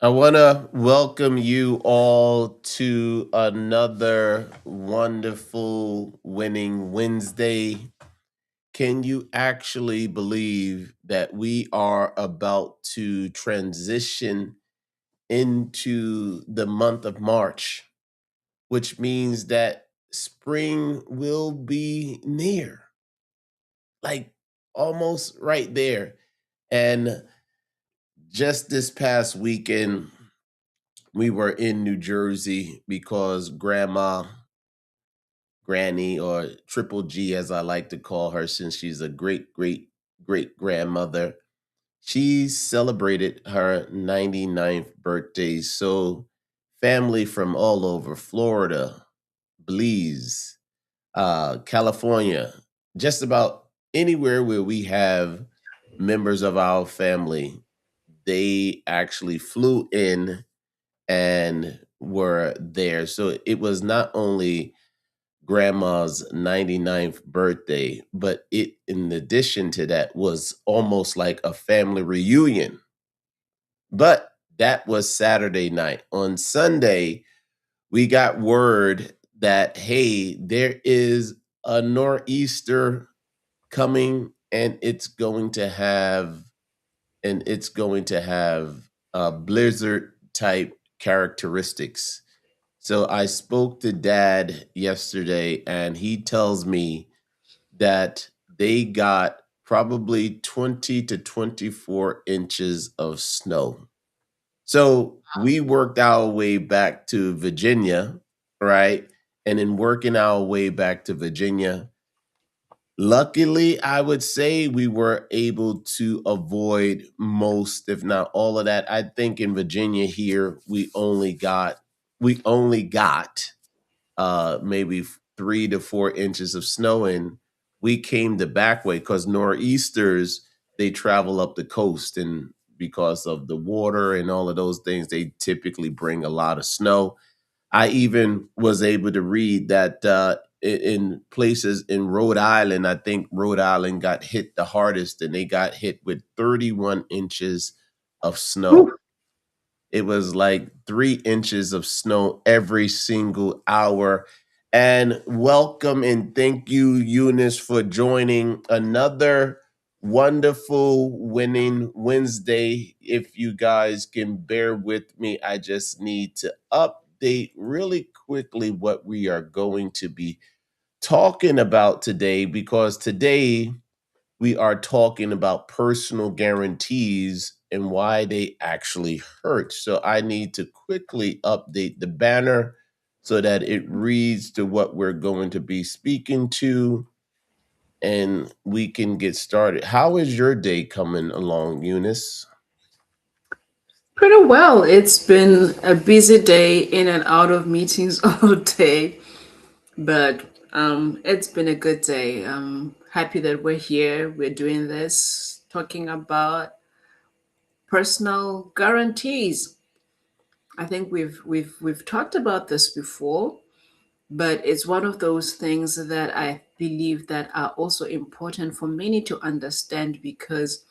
I want to welcome you all to another wonderful winning Wednesday. Can you actually believe that we are about to transition into the month of March, which means that spring will be near, like almost right there. And just this past weekend, we were in New Jersey because grandma, granny, or triple G, as I like to call her, since she's a great grandmother, she celebrated her 99th birthday. So, family from all over Florida, Belize, California, just about anywhere where we have members of our family, they actually flew in and were there. So it was not only grandma's 99th birthday, but it, in addition to that, was almost like a family reunion. But that was Saturday night. On Sunday, we got word that, hey, there is a nor'easter coming and it's going to have blizzard type characteristics. So I spoke to dad yesterday, and he tells me that they got probably 20 to 24 inches of snow. So we worked our way back to Virginia, right? And in working our way back to Virginia, luckily, I would say we were able to avoid most, if not all of that. I think in Virginia here, we only got maybe 3 to 4 inches of snow, and we came the back way because nor'easters, they travel up the coast, and because of the water and all of those things, they typically bring a lot of snow. I even was able to read that in places in Rhode Island, I think Rhode Island got hit the hardest, and they got hit with 31 inches of snow. Whew. It was like 3 inches of snow every single hour. And welcome and thank you, Eunice, for joining another wonderful winning Wednesday. If you guys can bear with me, I just need to update really quickly what we are going to be talking about today, because today we are talking about personal guarantees and why they actually hurt. So I need to quickly update the banner so that it reads to what we're going to be speaking to, and we can get started. How is your day coming along, Eunice? Pretty well. It's been a busy day in and out of meetings all day, but it's been a good day. I'm happy that we're here. We're doing this, talking about personal guarantees. I think we've talked about this before, but it's one of those things that I believe that are also important for many to understand because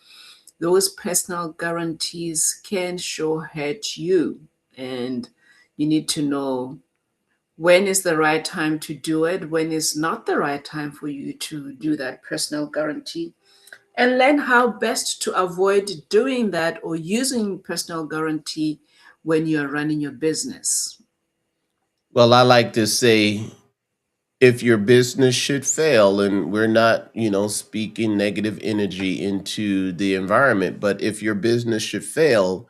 those personal guarantees can sure hurt you. And you need to know when is the right time to do it, when is not the right time for you to do that personal guarantee, and learn how best to avoid doing that or using personal guarantee when you're running your business. Well, I like to say, if your business should fail, and we're not, speaking negative energy into the environment, but if your business should fail,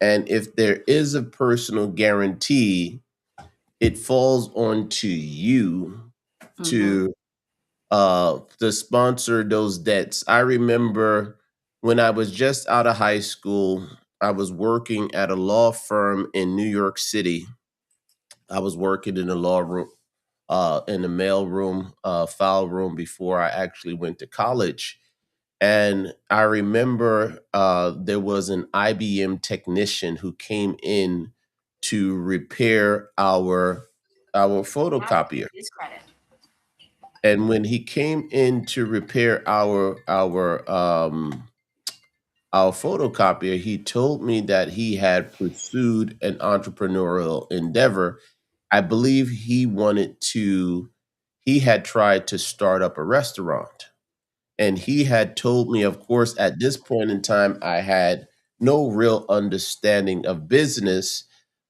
and if there is a personal guarantee, it falls onto you Mm-hmm. to sponsor those debts. I remember when I was just out of high school, I was working at a law firm in New York City. I was working in the law room, in the mail room, file room, before I actually went to college. And I remember there was an IBM technician who came in to repair our photocopier. And when he came in to repair our our photocopier, he told me that he had pursued an entrepreneurial endeavor. I believe he had tried to start up a restaurant. And he had told me, of course, at this point in time, I had no real understanding of business,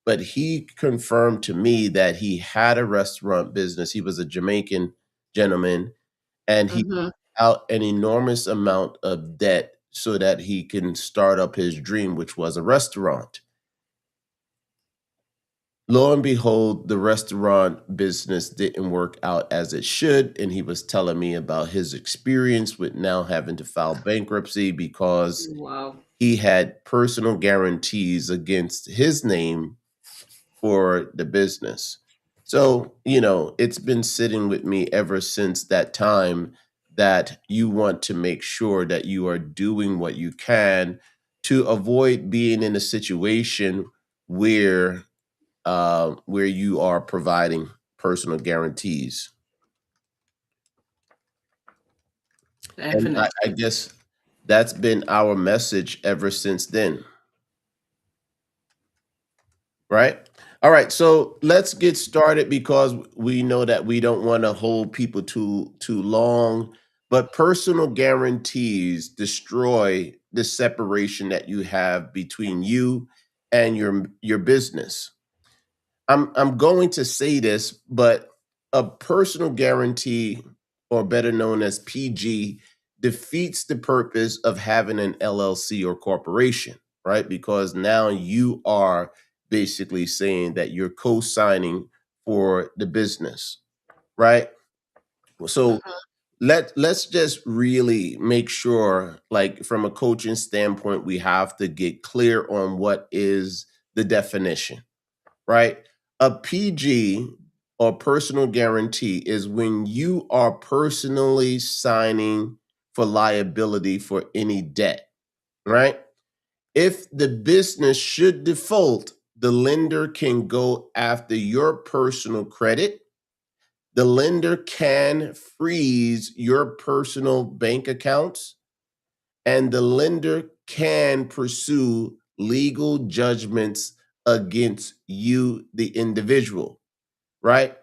but he confirmed to me that he had a restaurant business. He was a Jamaican gentleman, and he Mm-hmm. out an enormous amount of debt so that he can start up his dream, which was a restaurant. Lo and behold, the restaurant business didn't work out as it should. And he was telling me about his experience with now having to file bankruptcy because Wow. he had personal guarantees against his name for the business. So, it's been sitting with me ever since that time that you want to make sure that you are doing what you can to avoid being in a situation where you are providing personal guarantees. And I Definitely. guess that's been our message ever since then, right? All right, so let's get started because we know that we don't want to hold people too long, but personal guarantees destroy the separation that you have between you and your business. I'm going to say this, but a personal guarantee, or better known as PG, defeats the purpose of having an LLC or corporation, right? Because now you are basically saying that you're co-signing for the business, right? So let's just really make sure, like from a coaching standpoint, we have to get clear on what is the definition, right? A PG, or personal guarantee, is when you are personally signing for liability for any debt, right? If the business should default, the lender can go after your personal credit. The lender can freeze your personal bank accounts, and the lender can pursue legal judgments against you, the individual, right?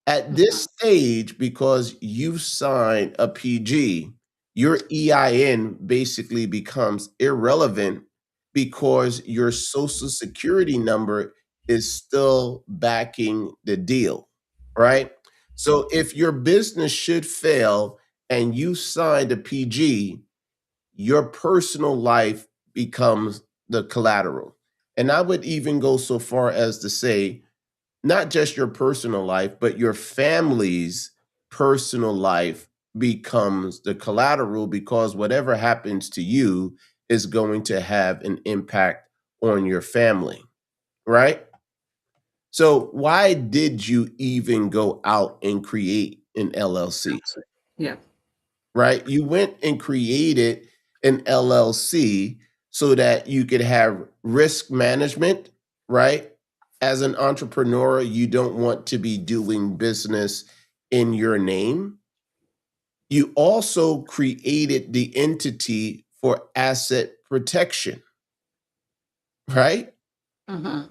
At this stage, because you signed a PG, your EIN basically becomes irrelevant because your social security number is still backing the deal, right? So if your business should fail and you signed a PG, your personal life becomes the collateral. And I would even go so far as to say, not just your personal life, but your family's personal life becomes the collateral, because whatever happens to you is going to have an impact on your family, right? So, why did you even go out and create an LLC? Yeah. Right? You went and created an LLC so that you could have risk management, right? As an entrepreneur, you don't want to be doing business in your name. You also created the entity for asset protection, right? Mm-hmm.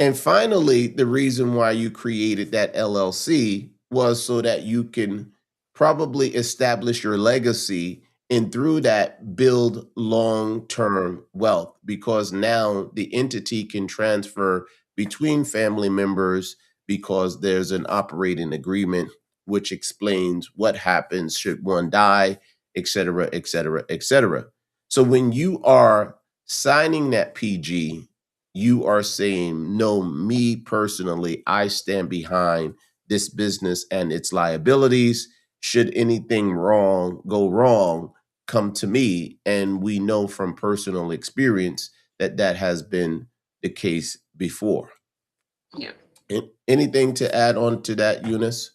And finally, the reason why you created that LLC was so that you can probably establish your legacy and through that build long term wealth, because now the entity can transfer between family members because there's an operating agreement which explains what happens should one die, et cetera, et cetera, et cetera. So when you are signing that PG, you are saying, no, me personally, I stand behind this business and its liabilities. Should anything go wrong, come to me. And we know from personal experience that that has been the case before. Yeah. Anything to add on to that, Eunice?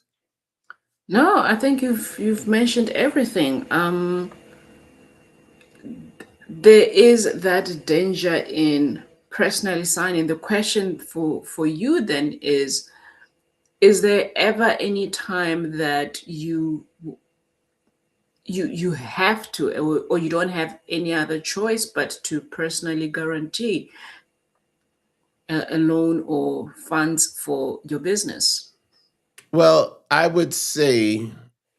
No, I think you've mentioned everything. There is that danger in personally signing. The question for you then is there ever any time that you have to, or you don't have any other choice but to personally guarantee a loan or funds for your business. Well, I would say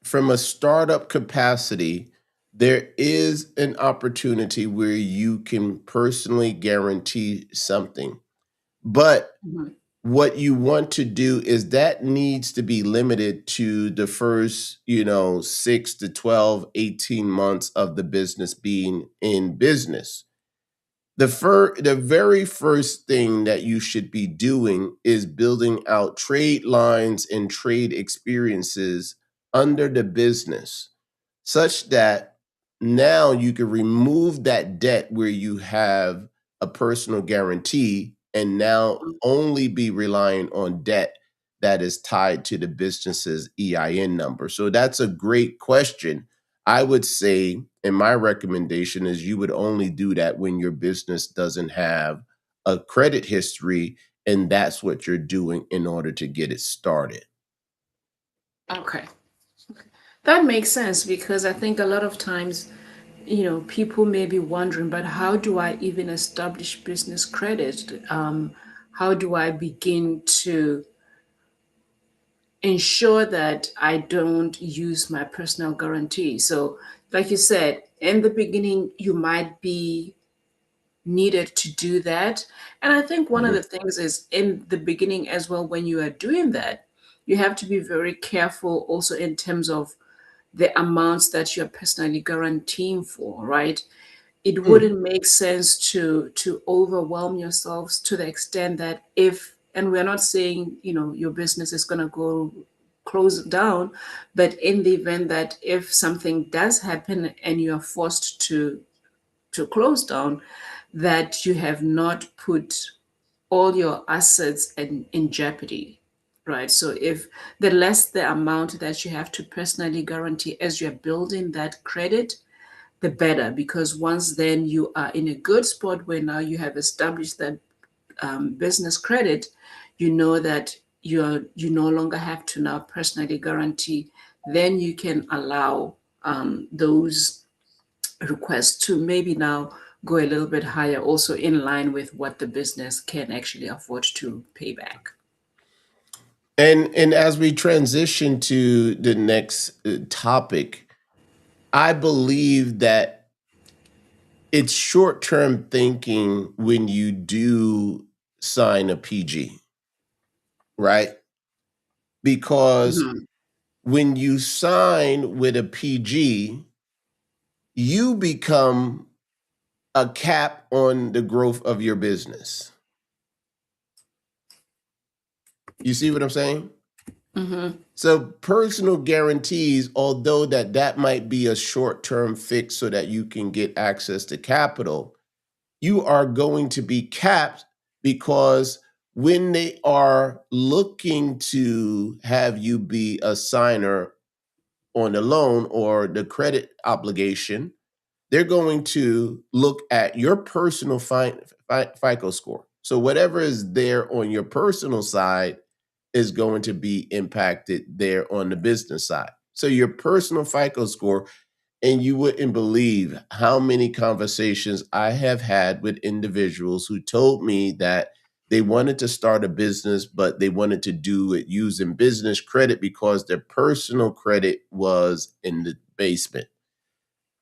from a startup capacity, there is an opportunity where you can personally guarantee something. But Mhm. what you want to do is that needs to be limited to the first, 6 to 12, 18 months of the business being in business. The very first thing that you should be doing is building out trade lines and trade experiences under the business such that now you can remove that debt where you have a personal guarantee and now only be relying on debt that is tied to the business's EIN number. So that's a great question. I would say, and my recommendation is you would only do that when your business doesn't have a credit history, and that's what you're doing in order to get it started. Okay. That makes sense because I think a lot of times, people may be wondering, but how do I even establish business credit? How do I begin to ensure that I don't use my personal guarantee? So, like you said, in the beginning, you might be needed to do that. And I think one of Mhm. the things is in the beginning as well, when you are doing that, you have to be very careful also in terms of the amounts that you're personally guaranteeing for, right? It Mm. wouldn't make sense to overwhelm yourselves to the extent that if, and we're not saying, your business is going to go close down, but in the event that if something does happen and you're forced to close down, that you have not put all your assets in jeopardy, right? So if the less the amount that you have to personally guarantee as you're building that credit, the better, because once then you are in a good spot where now you have established that business credit, you know that you no longer have to now personally guarantee. Then you can allow those requests to maybe now go a little bit higher, also in line with what the business can actually afford to pay back. And as we transition to the next topic, I believe that it's short-term thinking when you do sign a PG, right? Because Mhm. when you sign with a PG, you become a cap on the growth of your business. You see what I'm saying? Mhm. So personal guarantees, although that might be a short-term fix so that you can get access to capital, you are going to be capped because when they are looking to have you be a signer on the loan or the credit obligation, they're going to look at your personal FICO score. So whatever is there on your personal side is going to be impacted there on the business side. So your personal FICO score, and you wouldn't believe how many conversations I have had with individuals who told me that they wanted to start a business, but they wanted to do it using business credit because their personal credit was in the basement.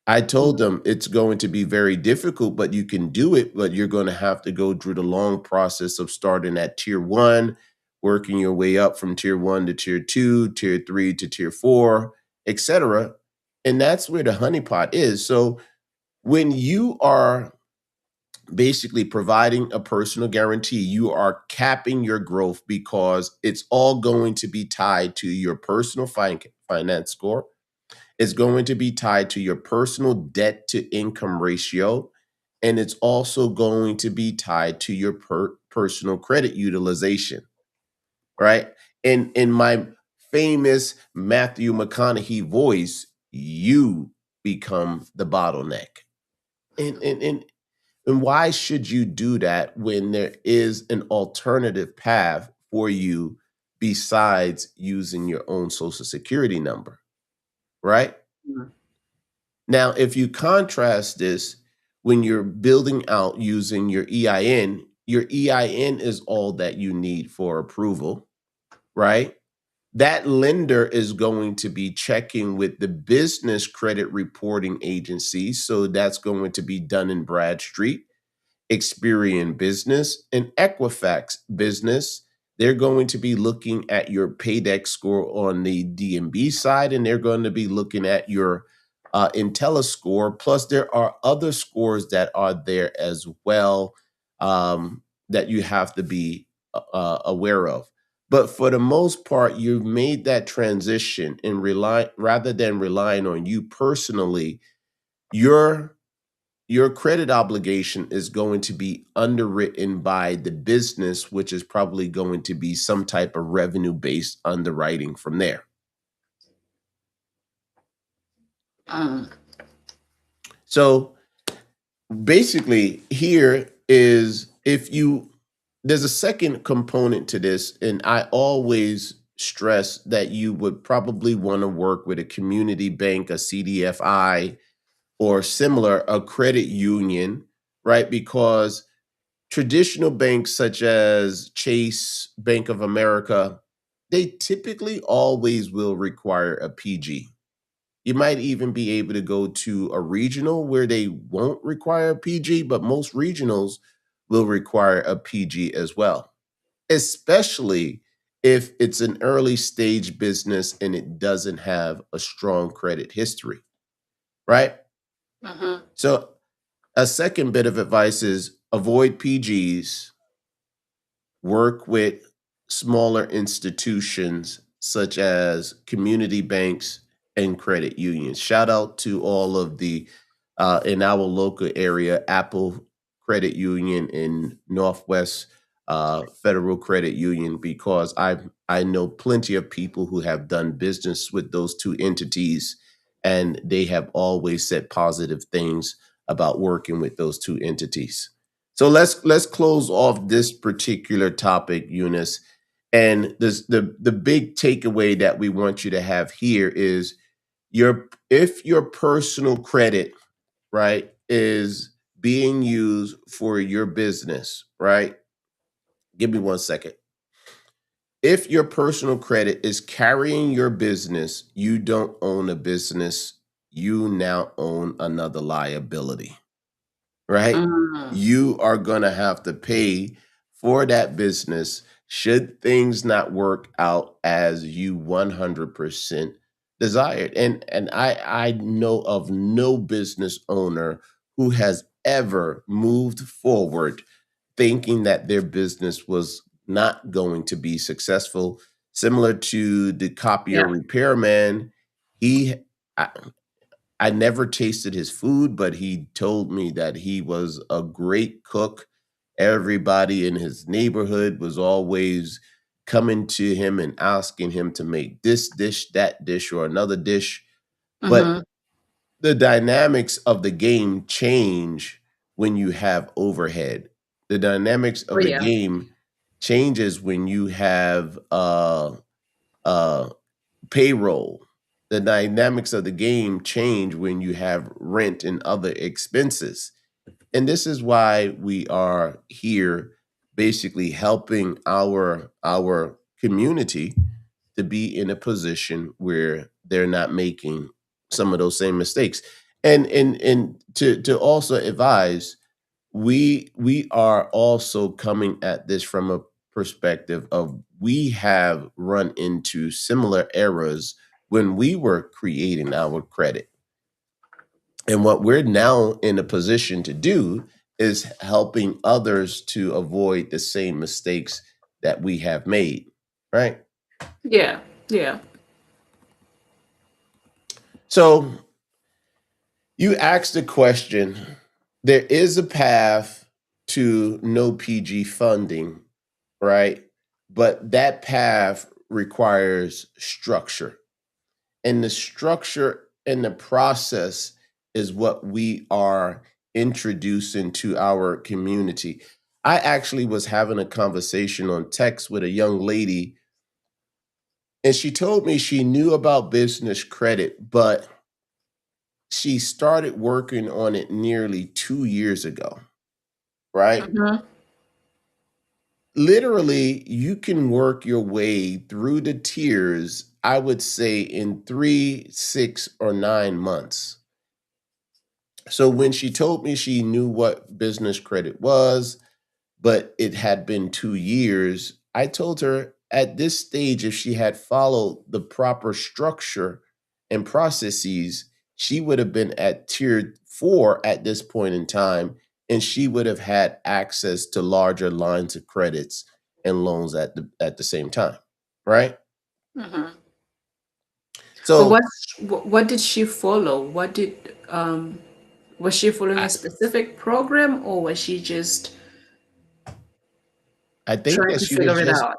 I told them it's going to be very difficult, but you can do it, but you're going to have to go through the long process of starting at tier one, working your way up from tier one to tier two, tier three to tier four, etc. And that's where the honeypot is. So when you are basically providing a personal guarantee, you are capping your growth because it's all going to be tied to your personal finance score, is going to be tied to your personal debt to income ratio. And it's also going to be tied to your personal credit utilization, right? And in my famous Matthew McConaughey voice, you become the bottleneck. And why should you do that when there is an alternative path for you besides using your own social security number, right? Mhm. Now, if you contrast this when you're building out using your EIN is all that you need for approval, right? That lender is going to be checking with the business credit reporting agency. So that's going to be Dun and Bradstreet. Experian Business, and Equifax Business. They're going to be looking at your Paydex score on the DMB side, and they're going to be looking at your IntelliScore. Plus, there are other scores that are there as well that you have to be aware of. But for the most part, you've made that transition and rely rather than relying on you personally, your your credit obligation is going to be underwritten by the business, which is probably going to be some type of revenue based underwriting from there. Mm. So basically, here is if you, there's a second component to this, and I always stress that you would probably want to work with a community bank, a CDFI, or similar, a credit union, right? Because traditional banks such as Chase, Bank of America, they typically always will require a PG. You might even be able to go to a regional where they won't require a PG, but most regionals will require a PG as well, especially if it's an early stage business and it doesn't have a strong credit history, right? Mm-hmm. So, a second bit of advice is avoid PGs, work with smaller institutions such as community banks and credit unions. Shout out to all of the in our local area, Apple Credit Union in Northwest Federal Credit Union, because I know plenty of people who have done business with those two entities, and they have always said positive things about working with those two entities. So let's close off this particular topic, Eunice. And this the big takeaway that we want you to have here is your if your personal credit, right, is being used for your business, right? Give me 1 second. If your personal credit is carrying your business, you don't own a business, you now own another liability, right? Mm. You are going to have to pay for that business should things not work out as you 100% desired. And I know of no business owner who has ever moved forward thinking that their business was not going to be successful. Similar to the copier Yeah. repairman, he I, I never tasted his food, but he told me that he was a great cook. Everybody in his neighborhood was always coming to him and asking him to make this dish, that dish, or another dish. But Mm-hmm. the dynamics of the game change when you have overhead. The dynamics Oh of the yeah. game changes when you have uh, payroll. The dynamics of the game change when you have rent and other expenses. And this is why we are here basically helping our community to be in a position where they're not making some of those same mistakes. And to also advise, we are also coming at this from a perspective of we have run into similar errors when we were creating our credit. And what we're now in a position to do is helping others to avoid the same mistakes that we have made, right? Yeah. Yeah. So you asked the question, there is a path to no PG funding, right? But that path requires structure. And the structure and the process is what we are introducing to our community. I actually was having a conversation on text with a young lady, and she told me she knew about business credit, but She started working on it nearly 2 years ago, right? Mhm. Literally, you can work your way through the tiers, I would say, in 3, 6, or 9 months. So when she told me she knew what business credit was, but it had been 2 years, I told her at this stage, if she had followed the proper structure and processes, she would have been at tier 4 at this point in time, and she would have had access to larger lines of credits and loans at the same time, right? Mhm. But So what did she follow? What did was she following a I, specific program, or was she just I think trying that to she was figure it just out?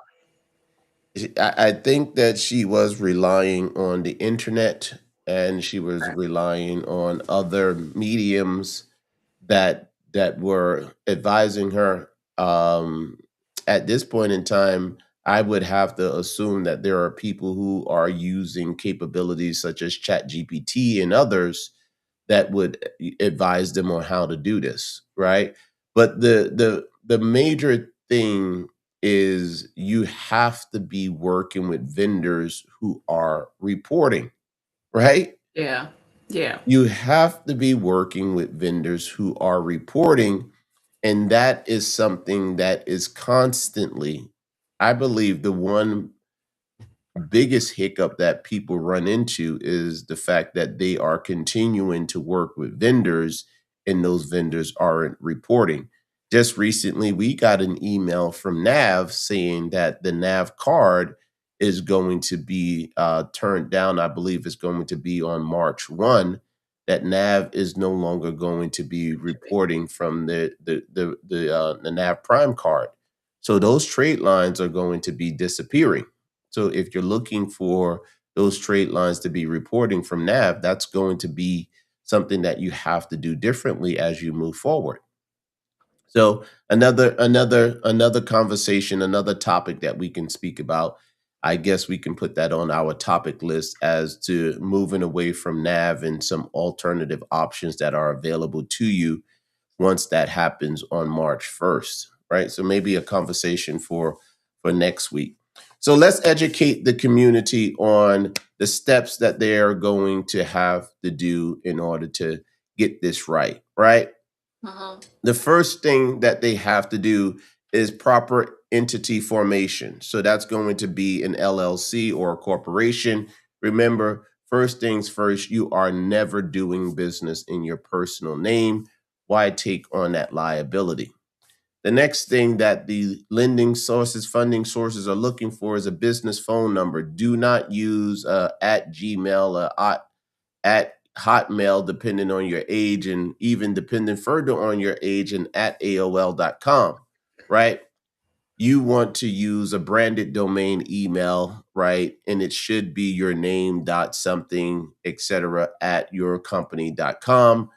I think that she was relying on the internet, and she was Okay. relying on other mediums that were advising her. At this point in time, I would have to assume that there are people who are using capabilities such as ChatGPT and others that would advise them on how to do this, right? But the major thing is you have to be working with vendors who are reporting, right? Yeah. Yeah. You have to be working with vendors who are reporting, and that is something that is constantly, I believe, the one biggest hiccup that people run into is the fact that they are continuing to work with vendors and those vendors aren't reporting. Just recently, we got an email from Nav saying that the Nav card is going to be turned down. I believe it's going to be on March 1, that Nav is no longer going to be reporting from the Nav Prime card. So those trade lines are going to be disappearing. So if you're looking for those trade lines to be reporting from NAV, that's going to be something that you have to do differently as you move forward. So another conversation, another topic that we can speak about. I guess we can put that on our topic list as to moving away from NAV and some alternative options that are available to you once that happens on March 1st, right? So maybe a conversation for next week. So let's educate the community on the steps that they are going to have to do in order to get this right, right? Uh-huh. The first thing that they have to do is proper entity formation. So that's going to be an LLC or a corporation. Remember, first things first, you are never doing business in your personal name. Why take on that liability? The next thing that the lending sources, funding sources are looking for is a business phone number. Do not use at Gmail, at Hotmail, depending on your age, and even depending further on your age, and at AOL.com, right? You want to use a branded domain email, right? And it should be your name dot something, etc. at yourcompany.com,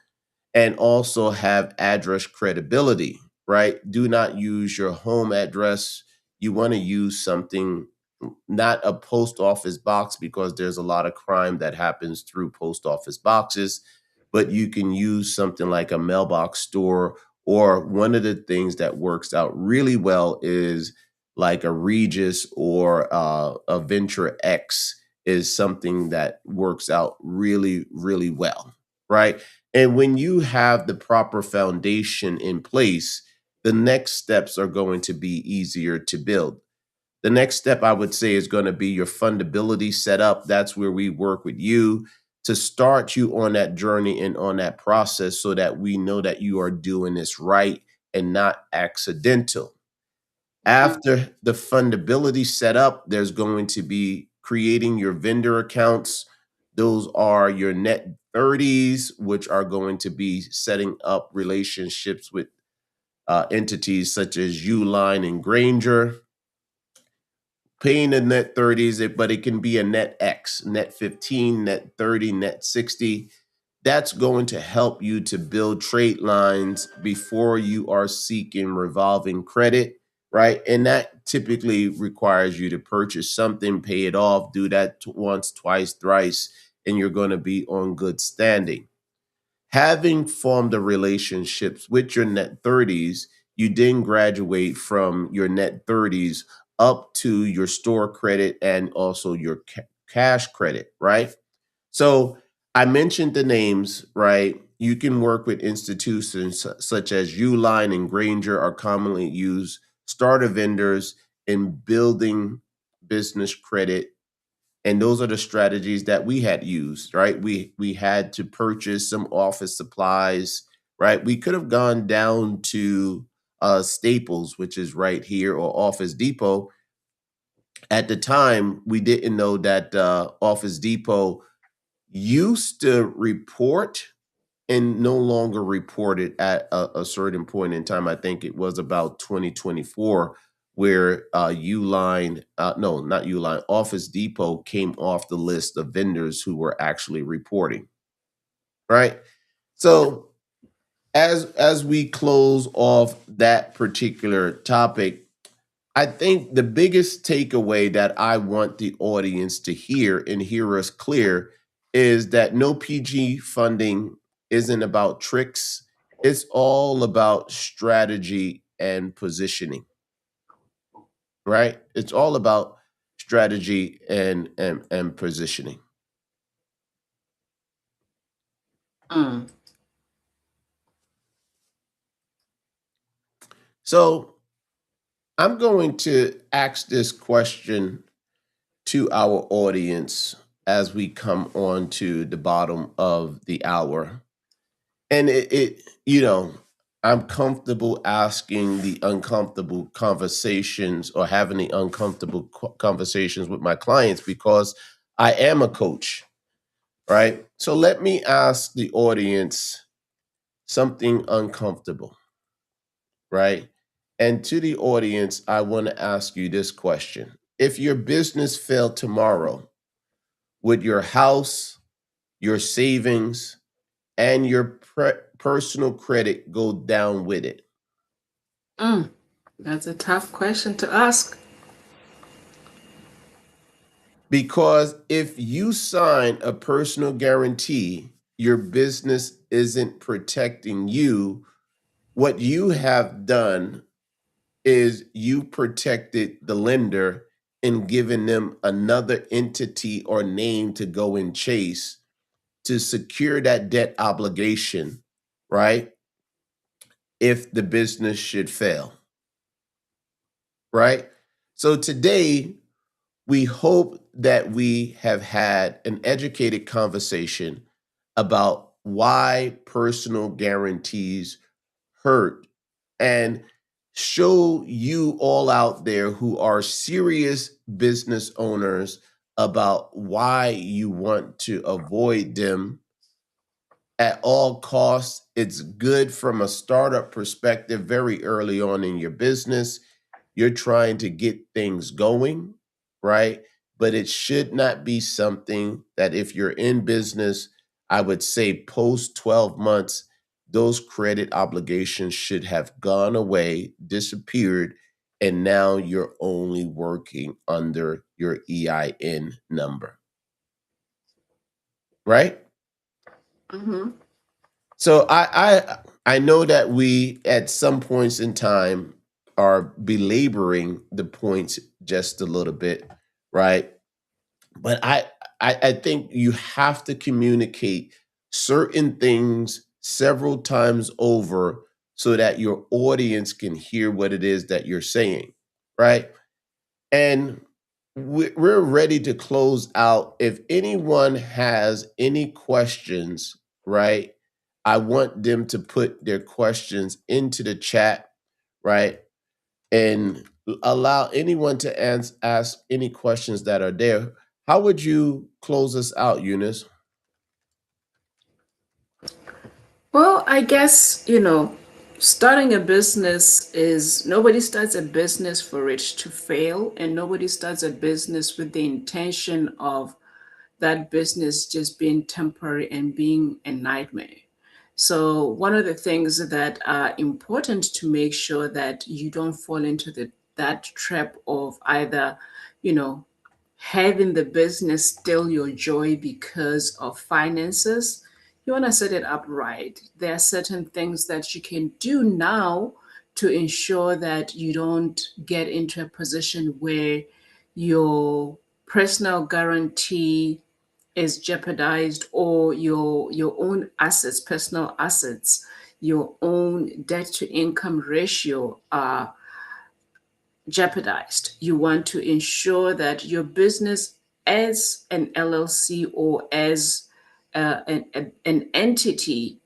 and also have address credibility, right? Do not use your home address. You want to use something, not a post office box, because there's a lot of crime that happens through post office boxes, but you can use something like a mailbox store. Or one of the things that works out really well is like a Regis or a Venture X is something that works out really, really well, right? And when you have the proper foundation in place, the next steps are going to be easier to build. The next step I would say is going to be your fundability setup. That's where we work with you to start you on that journey and on that process so that we know that you are doing this right and not accidental. Uh-huh. After the fundability setup, there's going to be creating your vendor accounts. Those are your net 30s, which are going to be setting up relationships with entities such as Uline and Granger, paying a net 30s, but it can be a net X, net 15, net 30, net 60. That's going to help you to build trade lines before you are seeking revolving credit, right? And that typically requires you to purchase something, pay it off, do that once, twice, thrice, and you're going to be on good standing. Having formed the relationships with your net 30s, you then graduate from your net 30s up to your store credit and also your cash credit, right? So I mentioned the names, right? You can work with institutions such as Uline and Granger are commonly used starter vendors in building business credit, and those are the strategies that we had used, right? We had to purchase some office supplies, right? We could have gone down to Staples, which is right here, or Office Depot. At the time, we didn't know that Office Depot used to report and no longer reported at a certain point in time. I think it was about 2024 where Uline, no, not Uline, Office Depot came off the list of vendors who were actually reporting, right? So as we close off that particular topic, I think the biggest takeaway that I want the audience to hear and hear us clear is that no PG funding isn't about tricks. It's all about strategy and positioning, right? It's all about strategy and positioning. Mm. So I'm going to ask this question to our audience as we come on to the bottom of the hour. And I'm comfortable asking the uncomfortable conversations or having the uncomfortable conversations with my clients because I am a coach, right? So let me ask the audience something uncomfortable, right? And to the audience, I want to ask you this question. If your business failed tomorrow, would your house, your savings, and your personal credit go down with it? Mm. That's a tough question to ask. Because if you sign a personal guarantee, your business isn't protecting you. What you have done is you protected the lender and given them another entity or name to go and chase to secure that debt obligation, right? If the business should fail, right? So today, we hope that we have had an educated conversation about why personal guarantees hurt and show you all out there who are serious business owners about why you want to avoid them at all costs. It's good from a startup perspective very early on in your business. You're trying to get things going, right? But it should not be something that if you're in business, I would say post 12 months, those credit obligations should have gone away, disappeared, and now you're only working under your EIN number, right? Hmm. So I know that we at some points in time are belaboring the points just a little bit, right? But I think you have to communicate certain things several times over so that your audience can hear what it is that you're saying, right? And we're ready to close out. If anyone has any questions, right, I want them to put their questions into the chat, right, and allow anyone to ask any questions that are there. How would you close us out, Eunice? Well, I guess, starting a business is nobody starts a business for it to fail, and nobody starts a business with the intention of that business just being temporary and being a nightmare. So, one of the things that are important to make sure that you don't fall into that trap of either, you know, having the business steal your joy because of finances. you want to set it up right. There are certain things that you can do now to ensure that you don't get into a position where your personal guarantee is jeopardized, or your own assets, personal assets, your own debt to income ratio are jeopardized. You want to ensure that your business as an LLC or as an entity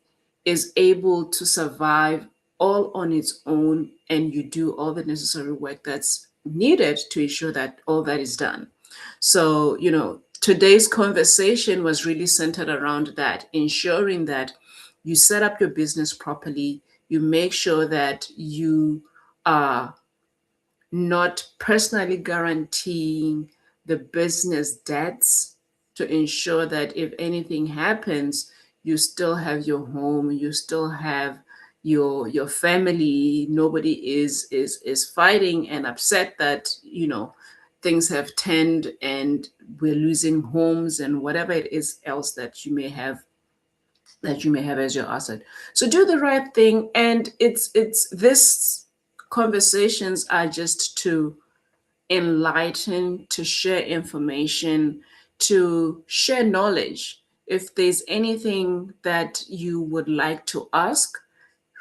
is able to survive all on its own, and you do all the necessary work that's needed to ensure that all that is done. So, today's conversation was really centered around that, ensuring that you set up your business properly, you make sure that you are not personally guaranteeing the business debts, to ensure that if anything happens, you still have your home, you still have your family. Nobody is fighting and upset that things have turned and we're losing homes and whatever it is else that you may have as your asset. So do the right thing, and it's this conversations are just to enlighten, to share information, to share knowledge. If there's anything that you would like to ask,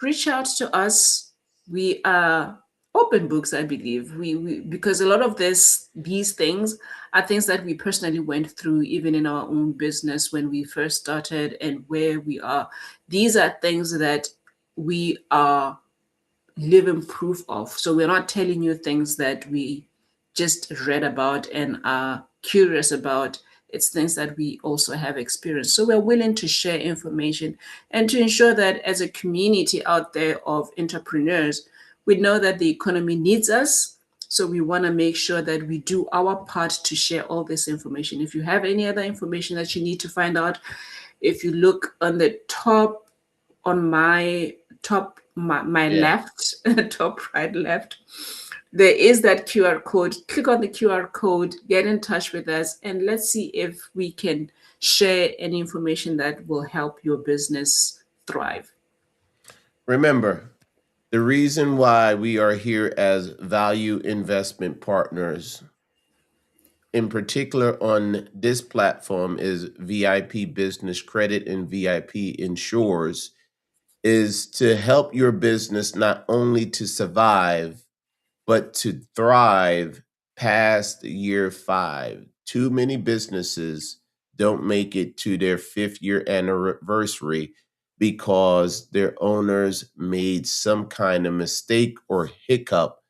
reach out to us. We are open books, I believe. We because a lot of these things are things that we personally went through, even in our own business when we first started and where we are. These are things that we are living proof of. So we're not telling you things that we just read about and are curious about. It's things that we also have experienced. So we're willing to share information and to ensure that as a community out there of entrepreneurs, we know that the economy needs us. So we want to make sure that we do our part to share all this information. If you have any other information that you need to find out, if you look on the top, on my Yeah. left, top right left, there is that QR code. Click on the QR code, get in touch with us, and let's see if we can share any information that will help your business thrive. Remember, the reason why we are here as value investment partners, in particular on this platform, is VIP Business Credit and VIP Insures, is to help your business not only to survive, but to thrive past year 5. Too many businesses don't make it to their 5th year anniversary because their owners made some kind of mistake or hiccup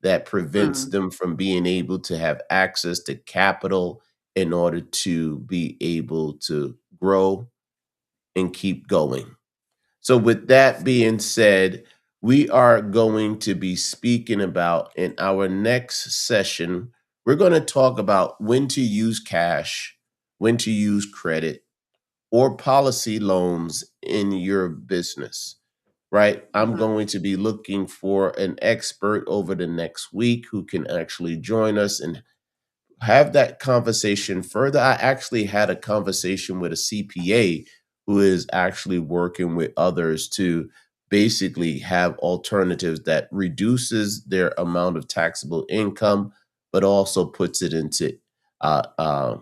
that prevents Mm. them from being able to have access to capital in order to be able to grow and keep going. So, with that being said, we are going to be speaking about in our next session, we're going to talk about when to use cash, when to use credit, or policy loans in your business, right? I'm Mhm. going to be looking for an expert over the next week who can actually join us and have that conversation further. I actually had a conversation with a CPA who is actually working with others to basically have alternatives that reduces their amount of taxable income, but also puts it into uh, uh,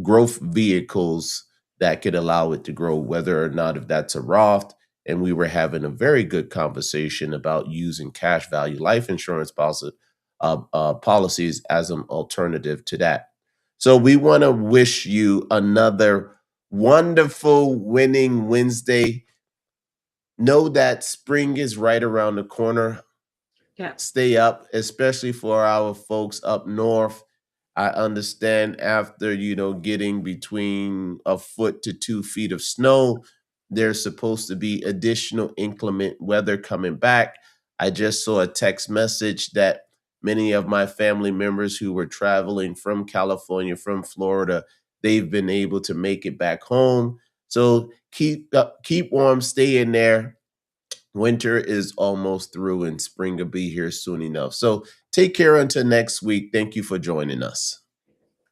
growth vehicles that could allow it to grow, whether or not if that's a Roth. And we were having a very good conversation about using cash value life insurance policies as an alternative to that. So we want to wish you another wonderful winning Wednesday. Know that spring is right around the corner. Yeah. Stay up, especially for our folks up north. I understand after, getting between a foot to 2 feet of snow, there's supposed to be additional inclement weather coming back. I just saw a text message that many of my family members who were traveling from California, from Florida, they've been able to make it back home. So keep warm, stay in there. Winter is almost through and spring will be here soon enough. So take care until next week. Thank you for joining us.